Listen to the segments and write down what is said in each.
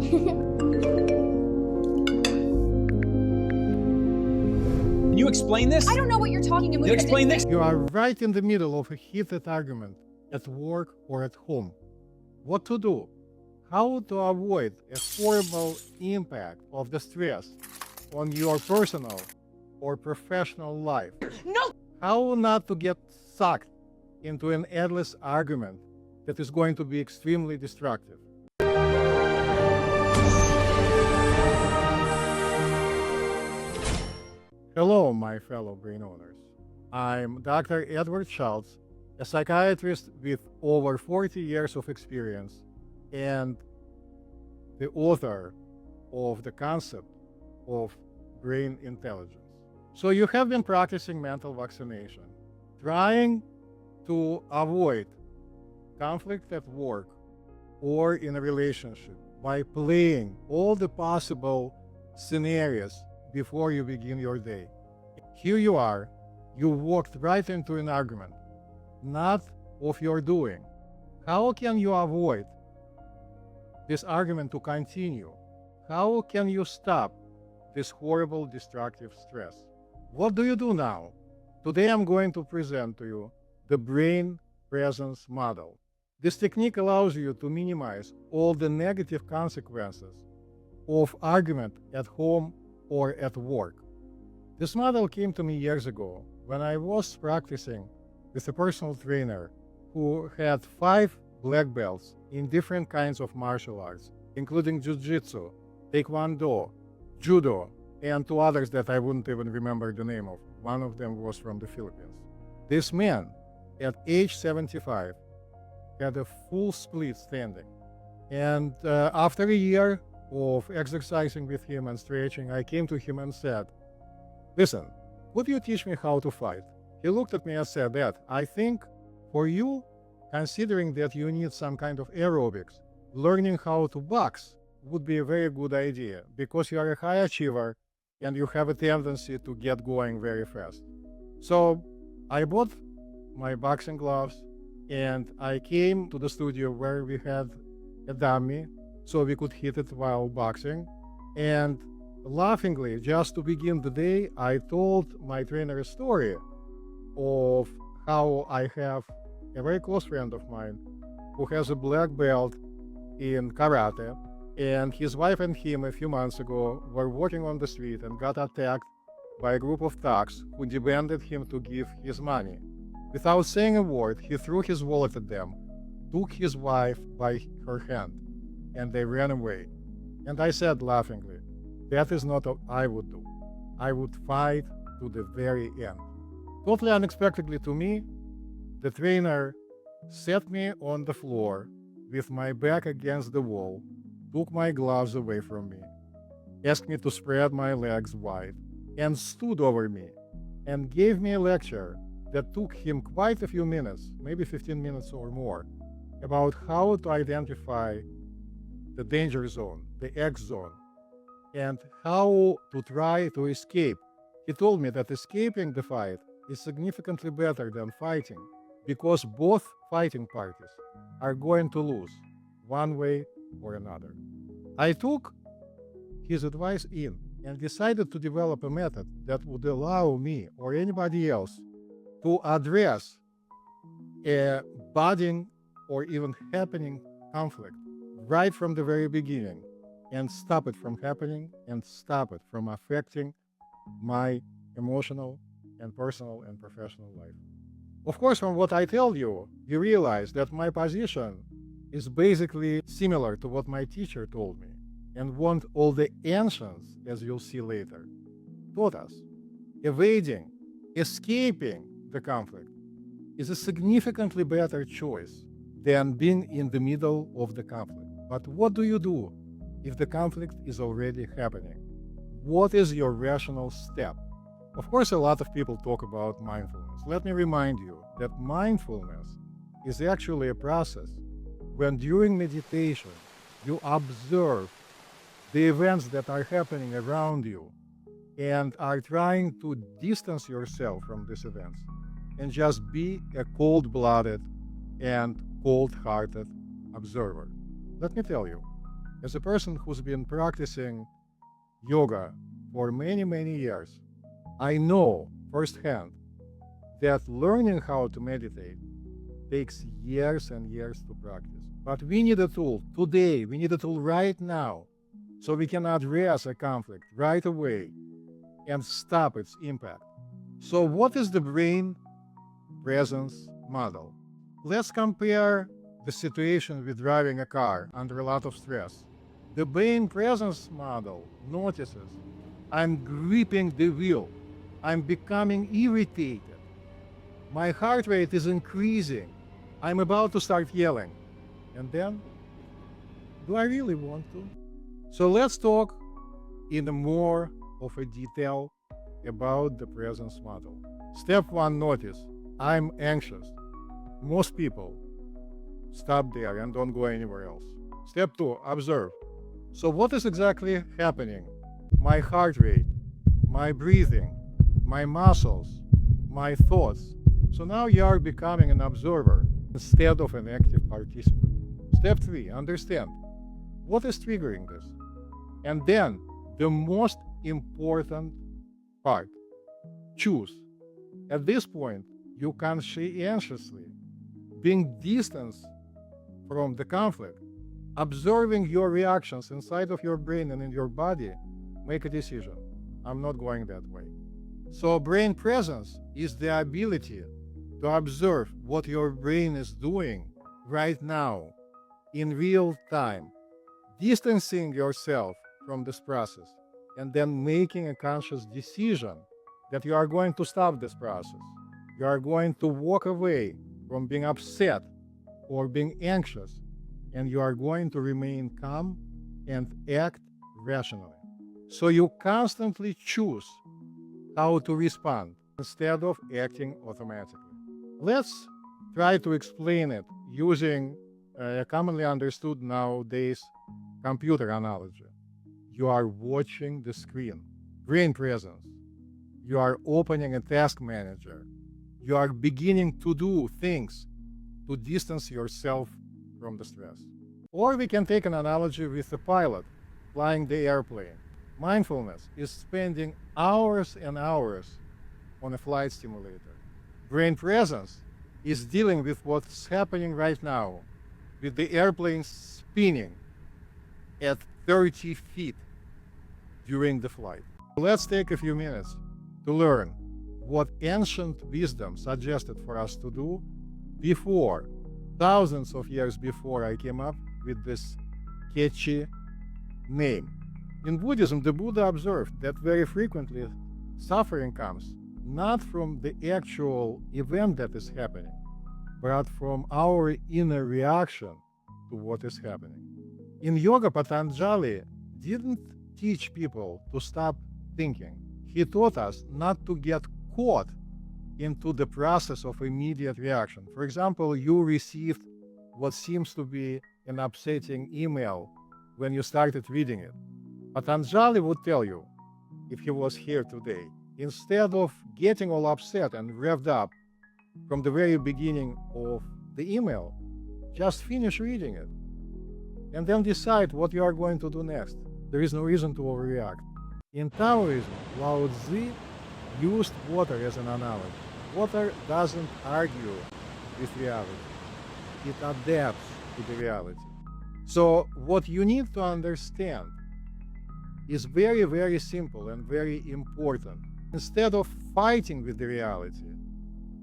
Can you explain this? I don't know what you're talking about. You explain this? You are right in the middle of a heated argument at work or at home. What to do? How to avoid a horrible impact of the stress on your personal or professional life? No! How not to get sucked into an endless argument that is going to be extremely destructive? Hello, my fellow brain owners. I'm Dr. Shalts, a psychiatrist with over 40 years of experience and the author of the concept of brain intelligence. So you have been practicing mental vaccination, trying to avoid conflict at work or in a relationship by playing all the possible scenarios before you begin your day. Here you are, you walked right into an argument, not of your doing. How can you avoid this argument to continue? How can you stop this horrible destructive stress? What do you do now? Today I'm going to present to you the brain presence model. This technique allows you to minimize all the negative consequences of argument at home or at work. This model came to me years ago when I was practicing with a personal trainer who had 5 black belts in different kinds of martial arts, including jiu-jitsu, taekwondo, judo, and 2 others that I wouldn't even remember the name of. One of them was from the Philippines. This man, at age 75, had a full split standing. And after a year of exercising with him and stretching, I came to him and said, "Listen, would you teach me how to fight?" He looked at me and said that, "I think for you, considering that you need some kind of aerobics, learning how to box would be a very good idea because you are a high achiever and you have a tendency to get going very fast." So I bought my boxing gloves and I came to the studio where we had a dummy so we could hit it while boxing. And laughingly, just to begin the day, I told my trainer a story of how I have a very close friend of mine who has a black belt in karate, and his wife and him a few months ago were walking on the street and got attacked by a group of thugs who demanded him to give his money. Without saying a word, he threw his wallet at them, took his wife by her hand, and they ran away. And I said laughingly, that is not what I would do. I would fight to the very end. Totally unexpectedly to me, the trainer set me on the floor with my back against the wall, took my gloves away from me, asked me to spread my legs wide, and stood over me and gave me a lecture that took him quite a few minutes, maybe 15 minutes or more, about how to identify the danger zone, the X zone, and how to try to escape. He told me that escaping the fight is significantly better than fighting because both fighting parties are going to lose one way or another. I took his advice in and decided to develop a method that would allow me or anybody else to address a budding or even happening conflict right from the very beginning and stop it from happening and stop it from affecting my emotional and personal and professional life. Of course, from what I tell you, you realize that my position is basically similar to what my teacher told me and what all the ancients, as you'll see later, taught us. Evading, escaping the conflict is a significantly better choice than being in the middle of the conflict. But what do you do if the conflict is already happening? What is your rational step? Of course, a lot of people talk about mindfulness. Let me remind you that mindfulness is actually a process when during meditation you observe the events that are happening around you and are trying to distance yourself from these events and just be a cold-blooded and cold-hearted observer. Let me tell you, As a person who's been practicing yoga for many, many years, I know firsthand that learning how to meditate takes years and years to practice. But we need a tool today, we need a tool right now, so we can address a conflict right away and stop its impact. So, what is the brain presence model? Let's compare the situation with driving a car under a lot of stress. The brain presence model notices I'm gripping the wheel, I'm becoming irritated, my heart rate is increasing, I'm about to start yelling. And then, do I really want to? So let's talk in more of a detail about the presence model. Step one, notice I'm anxious. Most people stop there and don't go anywhere else. Step two, observe. So, what is exactly happening? My heart rate, my breathing, my muscles, my thoughts. So now you are becoming an observer instead of an active participant. Step three, understand what is triggering this. And then the most important part, choose. At this point, you conscientiously being distanced from the conflict, observing your reactions inside of your brain and in your body, make a decision. I'm not going that way. So, brain presence is the ability to observe what your brain is doing right now in real time, distancing yourself from this process, and then making a conscious decision that you are going to stop this process. You are going to walk away from being upset or being anxious, and you are going to remain calm and act rationally. So you constantly choose how to respond instead of acting automatically. Let's try to explain it using a commonly understood nowadays computer analogy. You are watching the screen, brain presence. You are opening a task manager. You are beginning to do things to distance yourself from the stress. Or we can take an analogy with a pilot flying the airplane. Mindfulness is spending hours and hours on a flight simulator. Brain presence is dealing with what's happening right now, with the airplane spinning at 30 feet during the flight. Let's take a few minutes to learn what ancient wisdom suggested for us to do before, thousands of years before I came up with this catchy name. In Buddhism, the Buddha observed that very frequently suffering comes not from the actual event that is happening, but from our inner reaction to what is happening. In yoga, Patanjali didn't teach people to stop thinking. He taught us not to get caught into the process of immediate reaction. For example, you received what seems to be an upsetting email when you started reading it. Patanjali would tell you, if he was here today, instead of getting all upset and revved up from the very beginning of the email, just finish reading it and then decide what you are going to do next. There is no reason to overreact. In Taoism, Lao Tzu used water as an analogy. Water doesn't argue with reality, it adapts to the reality. So, what you need to understand is very, very simple and very important. Instead of fighting with the reality,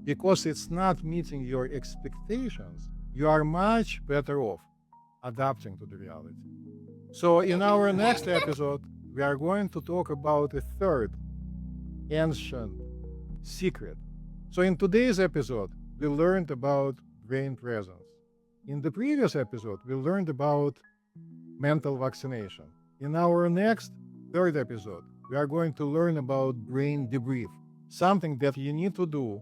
because it's not meeting your expectations, you are much better off adapting to the reality. So, in our next episode, we are going to talk about a third ancient secret. So, in today's episode, we learned about brain presence. In the previous episode, we learned about mental vaccination. In our next third episode, we are going to learn about brain debrief, something that you need to do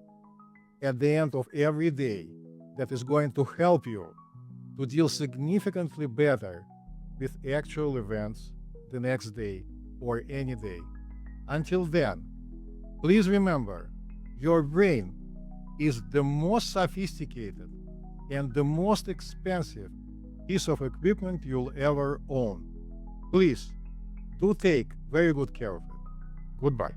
at the end of every day that is going to help you to deal significantly better with actual events the next day or any day. Until then, please remember, your brain is the most sophisticated and the most expensive piece of equipment you'll ever own. Please do take very good care of it. Goodbye.